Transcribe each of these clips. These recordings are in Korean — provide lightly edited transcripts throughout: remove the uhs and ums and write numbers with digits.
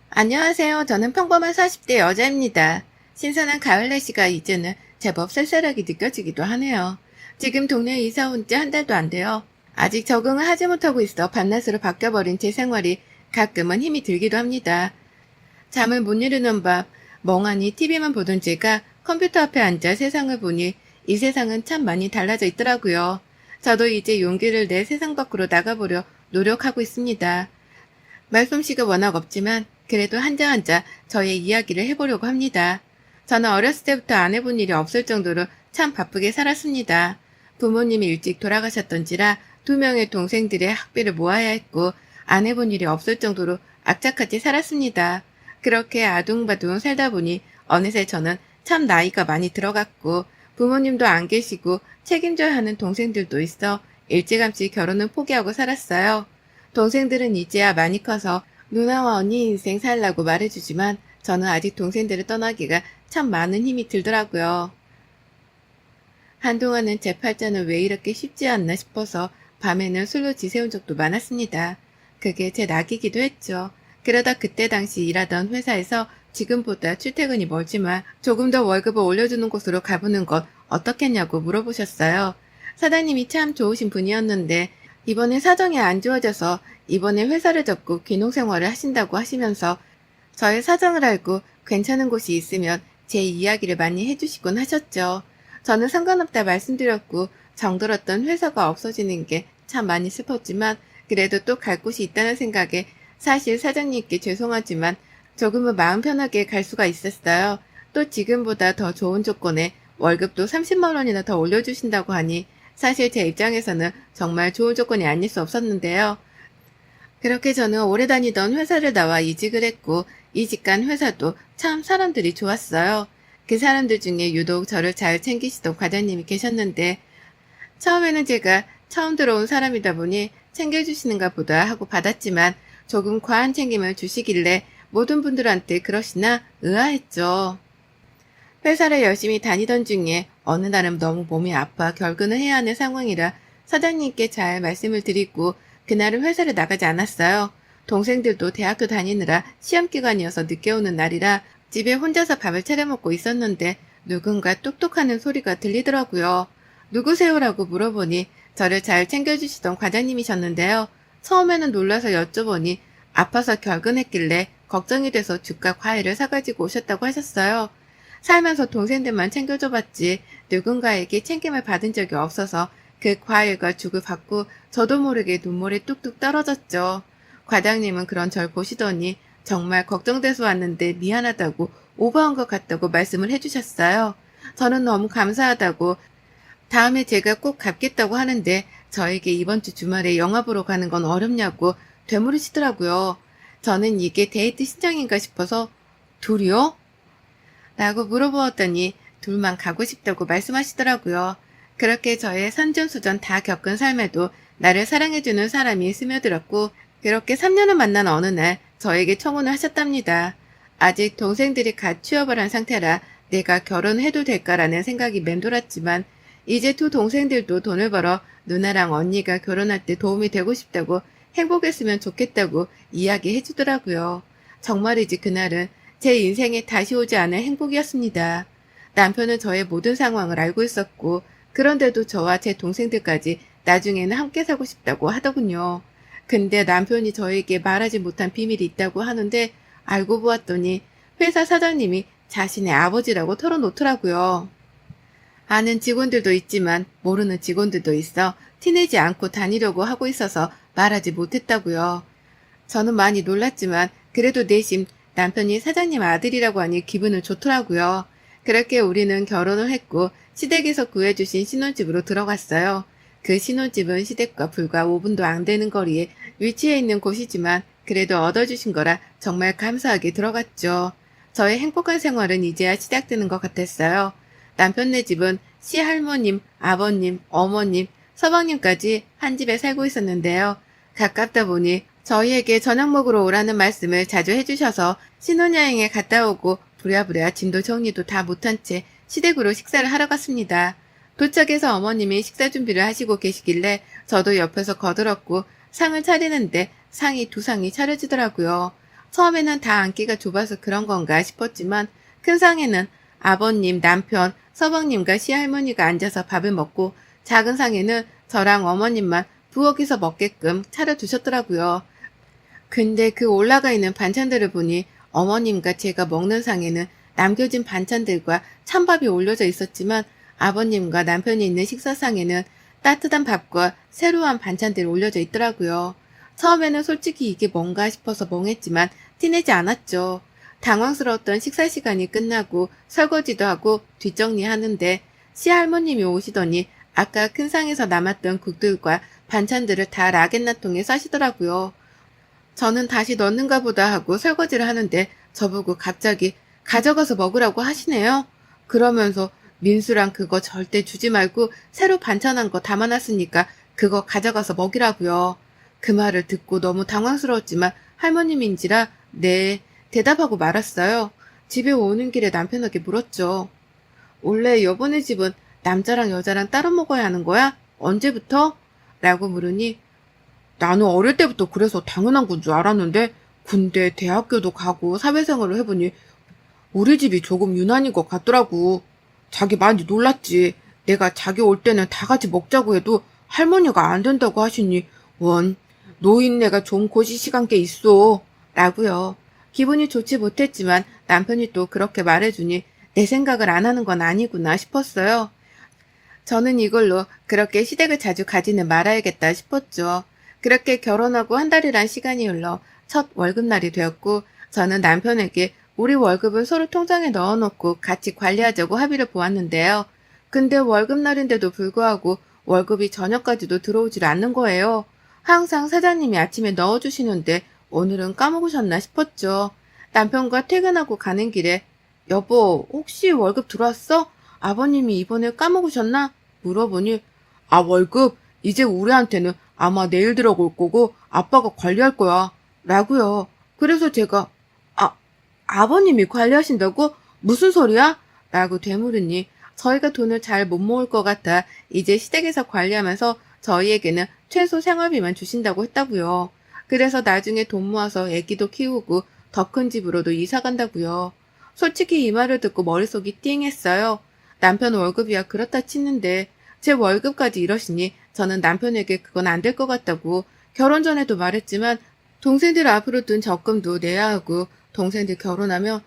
안녕하세요. 저는 평범한 40대 여자입니다. 신선한 가을 날씨가 이제는 제법 쌀쌀하게 느껴지기도 하네요. 지금 동네에 이사 온 지 한 달도 안 돼요. 아직 적응을 하지 못하고 있어 밤낮으로 바뀌어버린 제 생활이 가끔은 힘이 들기도 합니다. 잠을 못 이루는 밤, 멍하니 TV만 보던 제가 컴퓨터 앞에 앉아 세상을 보니 이 세상은 참 많이 달라져 있더라고요. 저도 이제 용기를 내 세상 밖으로 나가보려 노력하고 있습니다. 말솜씨가 워낙 없지만 그래도 한자 한자 저의 이야기를 해보려고 합니다. 저는 어렸을 때부터 안 해본 일이 없을 정도로 참 바쁘게 살았습니다. 부모님이 일찍 돌아가셨던지라 2명의 동생들의 학비를 모아야 했고 안 해본 일이 없을 정도로 악착같이 살았습니다. 그렇게 아둥바둥 살다 보니 어느새 저는 참 나이가 많이 들어갔고 부모님도 안 계시고 책임져야 하는 동생들도 있어 일찌감치 결혼을 포기하고 살았어요. 동생들은 이제야 많이 커서 누나와 언니 인생 살라고 말해주지만 저는 아직 동생들을 떠나기가 참 많은 힘이 들더라고요. 한동안은 제 팔자는 왜 이렇게 쉽지 않나 싶어서 밤에는 술로 지새운 적도 많았습니다. 그게 제 낙이기도 했죠. 그러다 그때 당시 일하던 회사에서 지금보다 출퇴근이 멀지만 조금 더 월급을 올려주는 곳으로 가보는 건 어떻겠냐고 물어보셨어요. 사장님이 참 좋으신 분이었는데 이번에 사정이 안 좋아져서 이번에 회사를 접고 귀농생활을 하신다고 하시면서 저의 사정을 알고 괜찮은 곳이 있으면 제 이야기를 많이 해주시곤 하셨죠. 저는 상관없다 말씀드렸고 정들었던 회사가 없어지는 게 참 많이 슬펐지만 그래도 또 갈 곳이 있다는 생각에 사실 사장님께 죄송하지만 조금은 마음 편하게 갈 수가 있었어요. 또 지금보다 더 좋은 조건에 월급도 30만 원이나 더 올려주신다고 하니 사실 제 입장에서는 정말 좋은 조건이 아닐 수 없었는데요. 그렇게 저는 오래 다니던 회사를 나와 이직을 했고 이직한 회사도 참 사람들이 좋았어요. 그 사람들 중에 유독 저를 잘 챙기시던 과장님이 계셨는데 처음에는 제가 처음 들어온 사람이다 보니 챙겨주시는가 보다 하고 받았지만 조금 과한 챙김을 주시길래 모든 분들한테 그러시나 의아했죠. 회사를 열심히 다니던 중에 어느 날은 너무 몸이 아파 결근을 해야 하는 상황이라 사장님께 잘 말씀을 드리고 그날은 회사를 나가지 않았어요. 동생들도 대학교 다니느라 시험기간이어서 늦게 오는 날이라 집에 혼자서 밥을 차려 먹고 있었는데 누군가 뚝뚝하는 소리가 들리더라고요. 누구세요라고 물어보니 저를 잘 챙겨주시던 과장님이셨는데요. 처음에는 놀라서 여쭤보니 아파서 결근했길래 걱정이 돼서 죽과 과일을 사가지고 오셨다고 하셨어요. 살면서 동생들만 챙겨줘봤지 누군가에게 챙김을 받은 적이 없어서 그 과일과 죽을 받고 저도 모르게 눈물이 뚝뚝 떨어졌죠. 과장님은 그런 절 보시더니 정말 걱정돼서 왔는데 미안하다고 오버한 것 같다고 말씀을 해주셨어요. 저는 너무 감사하다고 다음에 제가 꼭 갚겠다고 하는데 저에게 이번 주 주말에 영화 보러 가는 건 어렵냐고 되물으시더라고요. 저는 이게 데이트 신청인가 싶어서 둘이요? 라고 물어보았더니 둘만 가고 싶다고 말씀하시더라고요. 그렇게 저의 산전수전 다 겪은 삶에도 나를 사랑해주는 사람이 스며들었고 그렇게 3년을 만난 어느 날 저에게 청혼을 하셨답니다. 아직 동생들이 갓 취업을 한 상태라 내가 결혼해도 될까라는 생각이 맴돌았지만 이제 두 동생들도 돈을 벌어 누나랑 언니가 결혼할 때 도움이 되고 싶다고 행복했으면 좋겠다고 이야기해 주더라고요. 정말이지 그날은 제 인생에 다시 오지 않을 행복이었습니다. 남편은 저의 모든 상황을 알고 있었고 그런데도 저와 제 동생들까지 나중에는 함께 살고 싶다고 하더군요. 근데 남편이 저에게 말하지 못한 비밀이 있다고 하는데 알고 보았더니 회사 사장님이 자신의 아버지라고 털어놓더라고요. 아는 직원들도 있지만 모르는 직원들도 있어 티내지 않고 다니려고 하고 있어서 말하지 못했다고요. 저는 많이 놀랐지만 그래도 내심 남편이 사장님 아들이라고 하니 기분은 좋더라고요. 그렇게 우리는 결혼을 했고 시댁에서 구해주신 신혼집으로 들어갔어요. 그 신혼집은 시댁과 불과 5분도 안 되는 거리에 위치해 있는 곳이지만 그래도 얻어주신 거라 정말 감사하게 들어갔죠. 저의 행복한 생활은 이제야 시작되는 것 같았어요. 남편네 집은 시할머님, 아버님, 어머님, 서방님까지 한 집에 살고 있었는데요. 가깝다 보니 저희에게 저녁 먹으러 오라는 말씀을 자주 해주셔서 신혼여행에 갔다 오고 부랴부랴 짐도 정리도 다 못한 채 시댁으로 식사를 하러 갔습니다. 도착해서 어머님이 식사 준비를 하시고 계시길래 저도 옆에서 거들었고 상을 차리는데 상이 두 상이 차려지더라고요. 처음에는 다 앉기가 좁아서 그런 건가 싶었지만 큰 상에는 아버님, 남편, 서방님과 시할머니가 앉아서 밥을 먹고 작은 상에는 저랑 어머님만 부엌에서 먹게끔 차려두셨더라고요. 근데 그 올라가 있는 반찬들을 보니 어머님과 제가 먹는 상에는 남겨진 반찬들과 찬밥이 올려져 있었지만 아버님과 남편이 있는 식사상에는 따뜻한 밥과 새로운 반찬들이 올려져 있더라고요. 처음에는 솔직히 이게 뭔가 싶어서 멍했지만 티내지 않았죠. 당황스러웠던 식사 시간이 끝나고 설거지도 하고 뒷정리하는데 시할머님이 오시더니 아까 큰 상에서 남았던 국들과 반찬들을 다 라겐나통에 싸시더라고요. 저는 다시 넣는가 보다 하고 설거지를 하는데 저보고 갑자기 가져가서 먹으라고 하시네요. 그러면서 민수랑 그거 절대 주지 말고 새로 반찬한 거 담아놨으니까 그거 가져가서 먹이라고요. 그 말을 듣고 너무 당황스러웠지만 할머님인지라 네 대답하고 말았어요. 집에 오는 길에 남편에게 물었죠. 원래 여보네 집은 남자랑 여자랑 따로 먹어야 하는 거야? 언제부터? 라고 물으니 나는 어릴 때부터 그래서 당연한 건 줄 알았는데 군대 대학교도 가고 사회생활을 해보니 우리 집이 조금 유난인 것 같더라고. 자기 많이 놀랐지. 내가 자기 올 때는 다 같이 먹자고 해도 할머니가 안 된다고 하시니 원 노인네가 좀 고시시간께 있어 라고요. 기분이 좋지 못했지만 남편이 또 그렇게 말해주니 내 생각을 안 하는 건 아니구나 싶었어요. 저는 이걸로 그렇게 시댁을 자주 가지는 말아야겠다 싶었죠. 그렇게 결혼하고 한 달이란 시간이 흘러 첫 월급날이 되었고 저는 남편에게 우리 월급을 서로 통장에 넣어놓고 같이 관리하자고 합의를 보았는데요. 근데 월급날인데도 불구하고 월급이 저녁까지도 들어오질 않는 거예요. 항상 사장님이 아침에 넣어주시는데 오늘은 까먹으셨나 싶었죠. 남편과 퇴근하고 가는 길에 여보 혹시 월급 들어왔어? 아버님이 이번에 까먹으셨나? 물어보니 아 월급? 이제 우리한테는 아마 내일 들어올 거고 아빠가 관리할 거야 라고요. 그래서 제가 아버님이 관리하신다고? 무슨 소리야? 라고 되물으니 저희가 돈을 잘 못 모을 것 같아 이제 시댁에서 관리하면서 저희에게는 최소 생활비만 주신다고 했다고요. 그래서 나중에 돈 모아서 애기도 키우고 더 큰 집으로도 이사 간다고요. 솔직히 이 말을 듣고 머릿속이 띵했어요. 남편 월급이야 그렇다 치는데 제 월급까지 이러시니 저는 남편에게 그건 안 될 것 같다고 결혼 전에도 말했지만 동생들 앞으로 둔 적금도 내야 하고 동생들 결혼하면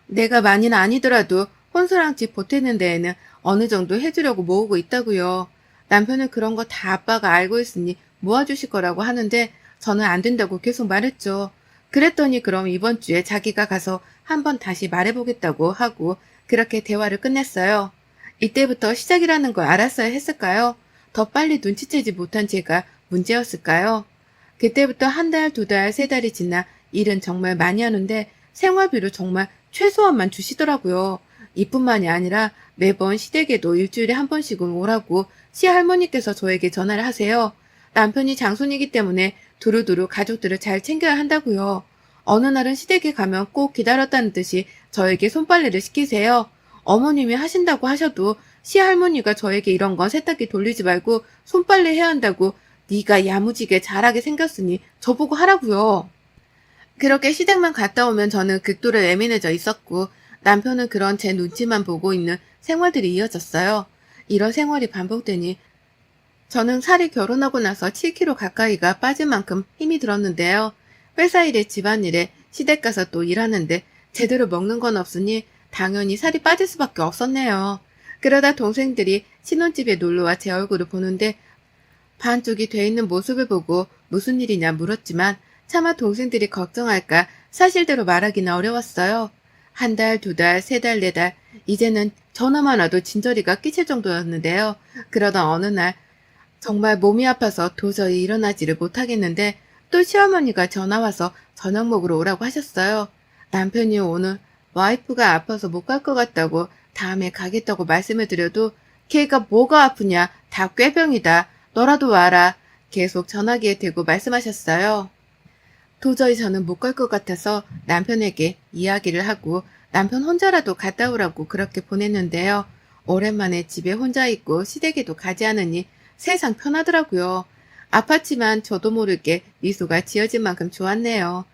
내가 많이는 아니더라도 혼수랑 집 보태는 데에는 어느 정도 해주려고 모으고 있다고요. 남편은 그런 거 다 아빠가 알고 있으니 모아주실 거라고 하는데 저는 안 된다고 계속 말했죠. 그랬더니 그럼 이번 주에 자기가 가서 한번 다시 말해보겠다고 하고 그렇게 대화를 끝냈어요. 이때부터 시작이라는 걸 알았어야 했을까요? 더 빨리 눈치채지 못한 제가 문제였을까요? 그때부터 한 달, 두 달, 세 달이 지나 일은 정말 많이 하는데 생활비를 정말 최소한만 주시더라고요. 이뿐만이 아니라 매번 시댁에도 일주일에 한 번씩은 오라고 시할머니께서 저에게 전화를 하세요. 남편이 장손이기 때문에 두루두루 가족들을 잘 챙겨야 한다고요. 어느 날은 시댁에 가면 꼭 기다렸다는 듯이 저에게 손빨래를 시키세요. 어머님이 하신다고 하셔도 시할머니가 저에게 이런 건 세탁기 돌리지 말고 손빨래 해야 한다고 네가 야무지게 잘하게 생겼으니 저보고 하라고요. 그렇게 시댁만 갔다 오면 저는 극도로 예민해져 있었고 남편은 그런 제 눈치만 보고 있는 생활들이 이어졌어요. 이런 생활이 반복되니 저는 살이 결혼하고 나서 7kg 가까이가 빠진 만큼 힘이 들었는데요. 회사 일에 집안일에 시댁 가서 또 일하는데 제대로 먹는 건 없으니 당연히 살이 빠질 수밖에 없었네요. 그러다 동생들이 신혼집에 놀러와 제 얼굴을 보는데 반쪽이 돼 있는 모습을 보고 무슨 일이냐 물었지만 차마 동생들이 걱정할까 사실대로 말하기는 어려웠어요. 한 달, 두 달, 세 달, 네 달, 이제는 전화만 와도 진저리가 끼칠 정도였는데요. 그러던 어느 날 정말 몸이 아파서 도저히 일어나지를 못하겠는데 또 시어머니가 전화와서 저녁 먹으러 오라고 하셨어요. 남편이 오늘 와이프가 아파서 못 갈 것 같다고 다음에 가겠다고 말씀을 드려도 걔가 뭐가 아프냐 다 꾀병이다 너라도 와라 계속 전화기에 대고 말씀하셨어요. 도저히 저는 못 갈 것 같아서 남편에게 이야기를 하고 남편 혼자라도 갔다 오라고 그렇게 보냈는데요. 오랜만에 집에 혼자 있고 시댁에도 가지 않으니 세상 편하더라고요. 아팠지만 저도 모르게 미소가 지어진 만큼 좋았네요.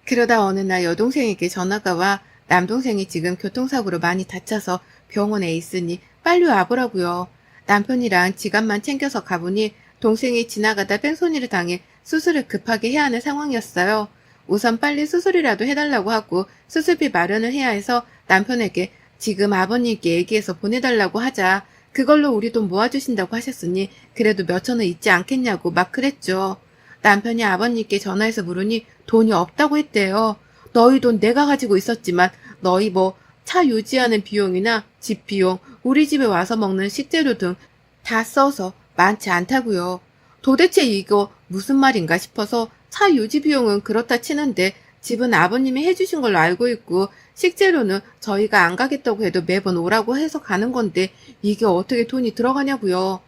그러다 어느 날 여동생에게 전화가 와 남동생이 지금 교통사고로 많이 다쳐서 병원에 있으니 빨리 와보라고요. 남편이랑 지갑만 챙겨서 가보니 동생이 지나가다 뺑소니를 당해 수술을 급하게 해야 하는 상황이었어요. 우선 빨리 수술이라도 해달라고 하고 수술비 마련을 해야 해서 남편에게 지금 아버님께 얘기해서 보내달라고 하자. 그걸로 우리 돈 모아주신다고 하셨으니 그래도 몇천원 있지 않겠냐고 막 그랬죠. 남편이 아버님께 전화해서 물으니 돈이 없다고 했대요. 너희 돈 내가 가지고 있었지만 너희 뭐 차 유지하는 비용이나 집 비용, 우리 집에 와서 먹는 식재료 등 다 써서 많지 않다고요. 도대체 이거 무슨 말인가 싶어서 차 유지 비용은 그렇다 치는데 집은 아버님이 해주신 걸로 알고 있고 식재료는 저희가 안 가겠다고 해도 매번 오라고 해서 가는 건데 이게 어떻게 돈이 들어가냐고요.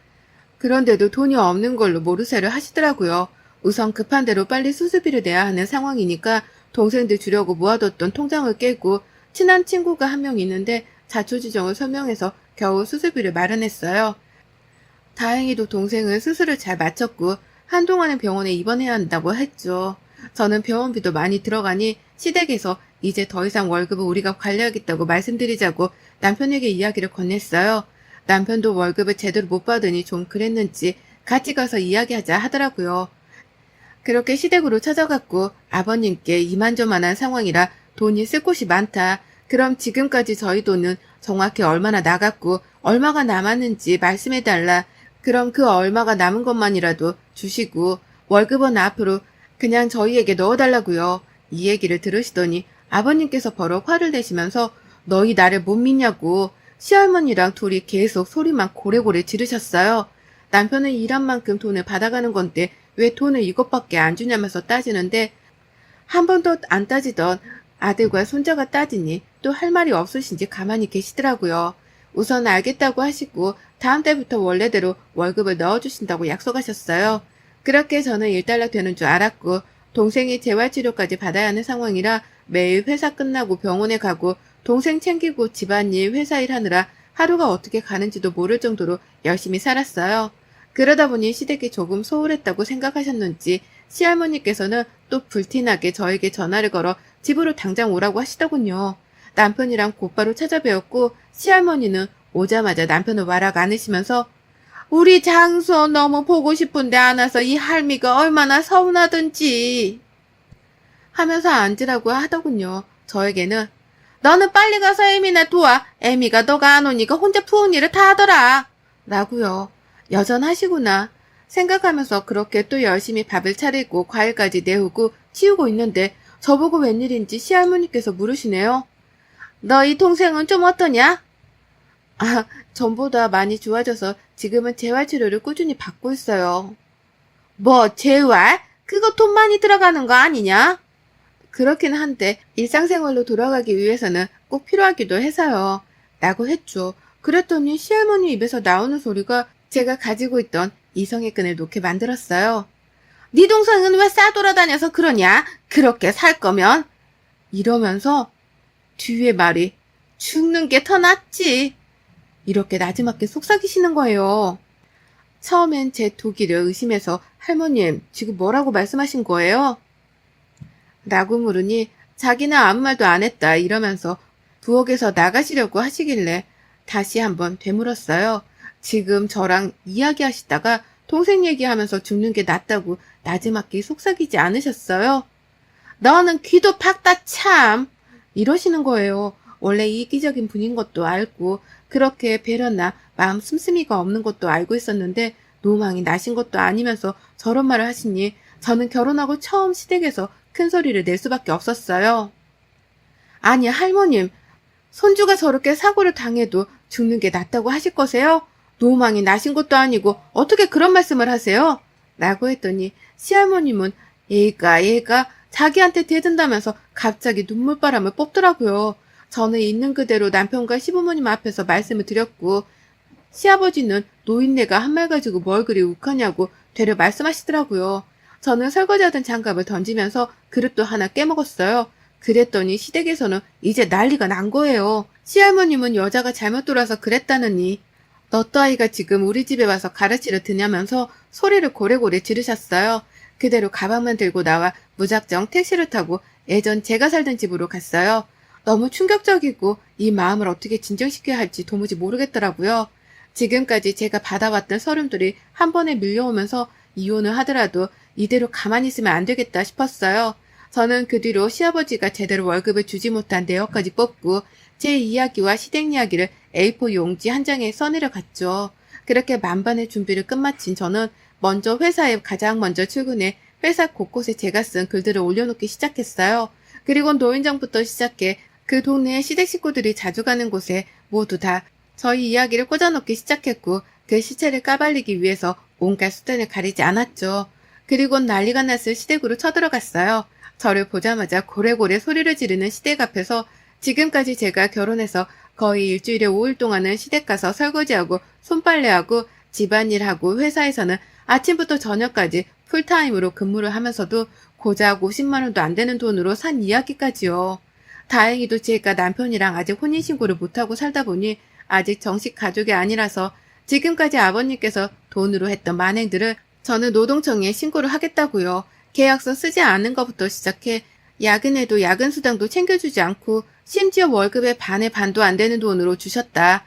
그런데도 돈이 없는 걸로 모르쇠를 하시더라고요. 우선 급한 대로 빨리 수술비를 내야 하는 상황이니까 동생들 주려고 모아뒀던 통장을 깨고 친한 친구가 한 명 있는데 자초지종을 설명해서 겨우 수술비를 마련했어요. 다행히도 동생은 수술을 잘 마쳤고 한동안은 병원에 입원해야 한다고 했죠. 저는 병원비도 많이 들어가니 시댁에서 이제 더 이상 월급을 우리가 관리하겠다고 말씀드리자고 남편에게 이야기를 건넸어요. 남편도 월급을 제대로 못 받으니 좀 그랬는지 같이 가서 이야기하자 하더라고요. 그렇게 시댁으로 찾아갔고 아버님께 이만저만한 상황이라 돈이 쓸 곳이 많다. 그럼 지금까지 저희 돈은 정확히 얼마나 나갔고 얼마가 남았는지 말씀해달라. 그럼 그 얼마가 남은 것만이라도 주시고 월급은 앞으로 그냥 저희에게 넣어달라고요. 이 얘기를 들으시더니 아버님께서 버럭 화를 내시면서 너희 나를 못 믿냐고 시할머니랑 둘이 계속 소리만 고래고래 지르셨어요. 남편은 일한 만큼 돈을 받아가는 건데 왜 돈을 이것밖에 안 주냐면서 따지는데 한 번도 안 따지던 아들과 손자가 따지니 또 할 말이 없으신지 가만히 계시더라고요. 우선 알겠다고 하시고 다음 달부터 원래대로 월급을 넣어주신다고 약속하셨어요. 그렇게 저는 일단락 되는 줄 알았고 동생이 재활치료까지 받아야 하는 상황이라 매일 회사 끝나고 병원에 가고 동생 챙기고 집안일, 회사일 하느라 하루가 어떻게 가는지도 모를 정도로 열심히 살았어요. 그러다 보니 시댁이 조금 소홀했다고 생각하셨는지 시할머니께서는 또 불티나게 저에게 전화를 걸어 집으로 당장 오라고 하시더군요. 남편이랑 곧바로 찾아뵈었고 시할머니는 오자마자 남편을 와락 안으시면서 우리 장수 너무 보고 싶은데 안 와서 이 할미가 얼마나 서운하던지 하면서 앉으라고 하더군요. 저에게는 너는 빨리 가서 애미나 도와. 애미가 너가 안 오니까 혼자 푸은 일을 다 하더라. 라고요. 여전하시구나 생각하면서 그렇게 또 열심히 밥을 차리고 과일까지 내오고 치우고 있는데 저보고 웬일인지 시할머니께서 물으시네요. 너희 동생은 좀 어떠냐? 아, 전보다 많이 좋아져서 지금은 재활치료를 꾸준히 받고 있어요. 뭐 재활? 그거 돈 많이 들어가는 거 아니냐? 그렇긴 한데 일상생활로 돌아가기 위해서는 꼭 필요하기도 해서요. 라고 했죠. 그랬더니 시할머니 입에서 나오는 소리가 제가 가지고 있던 이성의 끈을 놓게 만들었어요. 네 동생은 왜 싸돌아다녀서 그러냐? 그렇게 살 거면? 이러면서 뒤에 말이 죽는 게 더 낫지. 이렇게 나지막히 속삭이시는 거예요. 처음엔 제 도기를 의심해서 할머님 지금 뭐라고 말씀하신 거예요? 라고 물으니 자기는 아무 말도 안 했다 이러면서 부엌에서 나가시려고 하시길래 다시 한번 되물었어요. 지금 저랑 이야기하시다가 동생 얘기하면서 죽는 게 낫다고 나지막히 속삭이지 않으셨어요? 너는 귀도 팍다 참 이러시는 거예요. 원래 이기적인 분인 것도 알고 그렇게 배려나 마음 씀씀이가 없는 것도 알고 있었는데 노망이 나신 것도 아니면서 저런 말을 하시니 저는 결혼하고 처음 시댁에서 큰 소리를 낼 수밖에 없었어요. 아니 할머님, 손주가 저렇게 사고를 당해도 죽는 게 낫다고 하실 거세요? 노망이 나신 것도 아니고 어떻게 그런 말씀을 하세요? 라고 했더니 시할머님은 얘가 자기한테 대든다면서 갑자기 눈물바람을 뽑더라고요. 저는 있는 그대로 남편과 시부모님 앞에서 말씀을 드렸고 시아버지는 노인네가 한 말 가지고 뭘 그리 욱하냐고 되려 말씀하시더라고요. 저는 설거지하던 장갑을 던지면서 그릇도 하나 깨먹었어요. 그랬더니 시댁에서는 이제 난리가 난 거예요. 시할머님은 여자가 잘못 돌아서 그랬다느니 너 따위가 지금 우리 집에 와서 가르치려 드냐면서 소리를 고래고래 지르셨어요. 그대로 가방만 들고 나와 무작정 택시를 타고 예전 제가 살던 집으로 갔어요. 너무 충격적이고 이 마음을 어떻게 진정시켜야 할지 도무지 모르겠더라고요. 지금까지 제가 받아왔던 서름들이 한 번에 밀려오면서 이혼을 하더라도 이대로 가만히 있으면 안 되겠다 싶었어요. 저는 그 뒤로 시아버지가 제대로 월급을 주지 못한 내역까지 뽑고 제 이야기와 시댁 이야기를 A4 용지 한 장에 써내려 갔죠. 그렇게 만반의 준비를 끝마친 저는 먼저 회사에 가장 먼저 출근해 회사 곳곳에 제가 쓴 글들을 올려놓기 시작했어요. 그리고 노인정부터 시작해 그 동네의 시댁 식구들이 자주 가는 곳에 모두 다 저희 이야기를 꽂아놓기 시작했고 그 시체를 까발리기 위해서 온갖 수단을 가리지 않았죠. 그리고 난리가 났을 시댁으로 쳐들어갔어요. 저를 보자마자 고래고래 소리를 지르는 시댁 앞에서 지금까지 제가 결혼해서 거의 일주일에 5일 동안은 시댁 가서 설거지하고 손빨래하고 집안일하고 회사에서는 아침부터 저녁까지 풀타임으로 근무를 하면서도 고작 50만 원도 안 되는 돈으로 산 이야기까지요. 다행히도 제가 남편이랑 아직 혼인신고를 못하고 살다 보니 아직 정식 가족이 아니라서 지금까지 아버님께서 돈으로 했던 만행들을 저는 노동청에 신고를 하겠다고요. 계약서 쓰지 않은 것부터 시작해 야근에도 야근수당도 챙겨주지 않고 심지어 월급의 반의 반도 안 되는 돈으로 주셨다.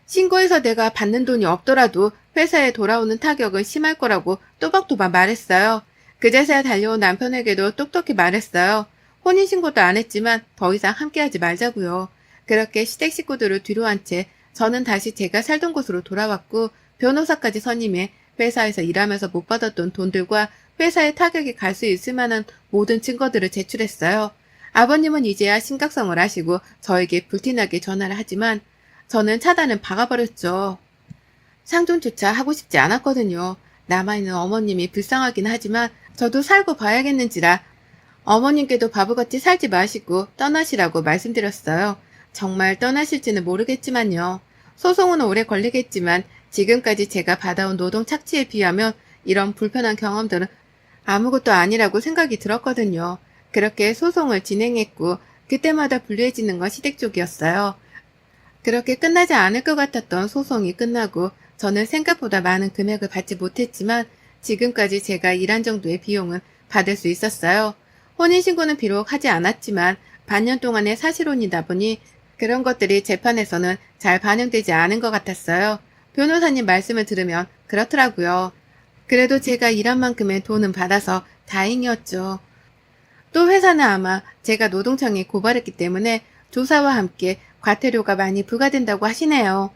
신고해서 내가 받는 돈이 없더라도 회사에 돌아오는 타격은 심할 거라고 또박또박 말했어요. 그제서야 달려온 남편에게도 똑똑히 말했어요. 혼인신고도 안 했지만 더 이상 함께하지 말자고요. 그렇게 시댁 식구들을 뒤로 한 채 저는 다시 제가 살던 곳으로 돌아왔고 변호사까지 선임해 회사에서 일하면서 못 받았던 돈들과 회사에 타격이 갈 수 있을 만한 모든 증거들을 제출했어요. 아버님은 이제야 심각성을 아시고 저에게 불티나게 전화를 하지만 저는 차단은 박아버렸죠. 상종조차 하고 싶지 않았거든요. 남아있는 어머님이 불쌍하긴 하지만 저도 살고 봐야겠는지라 어머님께도 바보같이 살지 마시고 떠나시라고 말씀드렸어요. 정말 떠나실지는 모르겠지만요. 소송은 오래 걸리겠지만 지금까지 제가 받아온 노동 착취에 비하면 이런 불편한 경험들은 아무것도 아니라고 생각이 들었거든요. 그렇게 소송을 진행했고 그때마다 불리해지는 건 시댁 쪽이었어요. 그렇게 끝나지 않을 것 같았던 소송이 끝나고 저는 생각보다 많은 금액을 받지 못했지만 지금까지 제가 일한 정도의 비용은 받을 수 있었어요. 혼인신고는 비록 하지 않았지만 반년 동안의 사실혼이다 보니 그런 것들이 재판에서는 잘 반영되지 않은 것 같았어요. 변호사님 말씀을 들으면 그렇더라고요. 그래도 제가 일한 만큼의 돈은 받아서 다행이었죠. 또 회사는 아마 제가 노동청에 고발했기 때문에 조사와 함께 과태료가 많이 부과된다고 하시네요.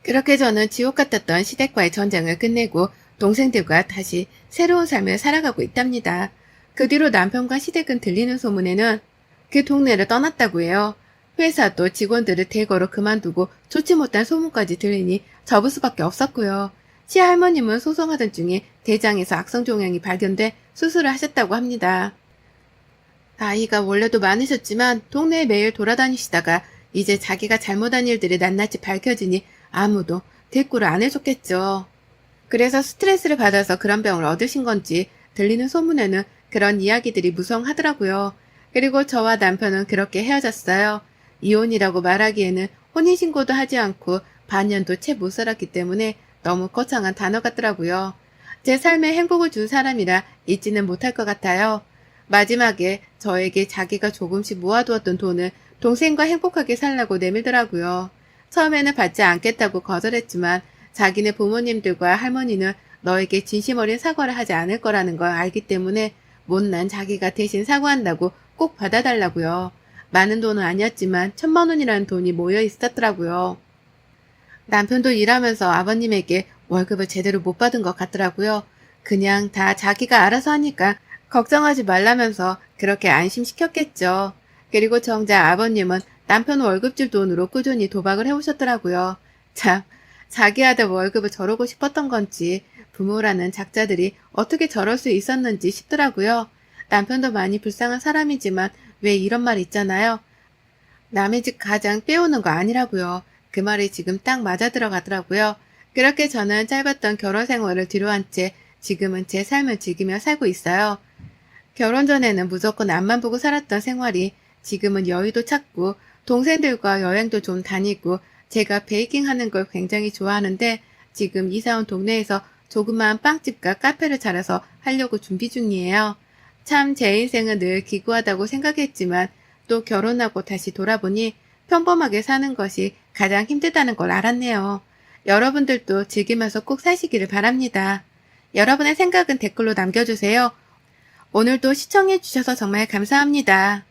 그렇게 저는 지옥 같았던 시댁과의 전쟁을 끝내고 동생들과 다시 새로운 삶을 살아가고 있답니다. 그 뒤로 남편과 시댁은 들리는 소문에는 그 동네를 떠났다고 해요. 회사도 직원들을 대거로 그만두고 좋지 못한 소문까지 들리니 접을 수밖에 없었고요. 시할머님은 소송하던 중에 대장에서 악성 종양이 발견돼 수술을 하셨다고 합니다. 나이가 원래도 많으셨지만 동네에 매일 돌아다니시다가 이제 자기가 잘못한 일들이 낱낱이 밝혀지니 아무도 대꾸를 안 해줬겠죠. 그래서 스트레스를 받아서 그런 병을 얻으신 건지 들리는 소문에는 그런 이야기들이 무성하더라고요. 그리고 저와 남편은 그렇게 헤어졌어요. 이혼이라고 말하기에는 혼인신고도 하지 않고 반년도 채 못 살았기 때문에 너무 거창한 단어 같더라고요. 제 삶에 행복을 준 사람이라 잊지는 못할 것 같아요. 마지막에 저에게 자기가 조금씩 모아두었던 돈을 동생과 행복하게 살라고 내밀더라고요. 처음에는 받지 않겠다고 거절했지만 자기네 부모님들과 할머니는 너에게 진심 어린 사과를 하지 않을 거라는 걸 알기 때문에 못난 자기가 대신 사과한다고 꼭 받아달라고요. 많은 돈은 아니었지만 1,000만 원이라는 돈이 모여 있었더라고요. 남편도 일하면서 아버님에게 월급을 제대로 못 받은 것 같더라고요. 그냥 다 자기가 알아서 하니까 걱정하지 말라면서 그렇게 안심시켰겠죠. 그리고 정작 아버님은 남편 월급줄 돈으로 꾸준히 도박을 해오셨더라고요. 참, 자기 아들 월급을 저러고 싶었던 건지 부모라는 작자들이 어떻게 저럴 수 있었는지 싶더라고요. 남편도 많이 불쌍한 사람이지만 왜 이런 말 있잖아요. 남의 집 가장 빼오는 거 아니라고요. 그 말이 지금 딱 맞아 들어가더라고요. 그렇게 저는 짧았던 결혼 생활을 뒤로 한 채 지금은 제 삶을 즐기며 살고 있어요. 결혼 전에는 무조건 앞만 보고 살았던 생활이 지금은 여유도 찾고 동생들과 여행도 좀 다니고 제가 베이킹 하는 걸 굉장히 좋아하는데 지금 이사 온 동네에서 조그마한 빵집과 카페를 차려서 하려고 준비 중이에요. 참 제 인생은 늘 기구하다고 생각했지만 또 결혼하고 다시 돌아보니 평범하게 사는 것이 가장 힘들다는 걸 알았네요. 여러분들도 즐기면서 꼭 사시기를 바랍니다. 여러분의 생각은 댓글로 남겨주세요. 오늘도 시청해주셔서 정말 감사합니다.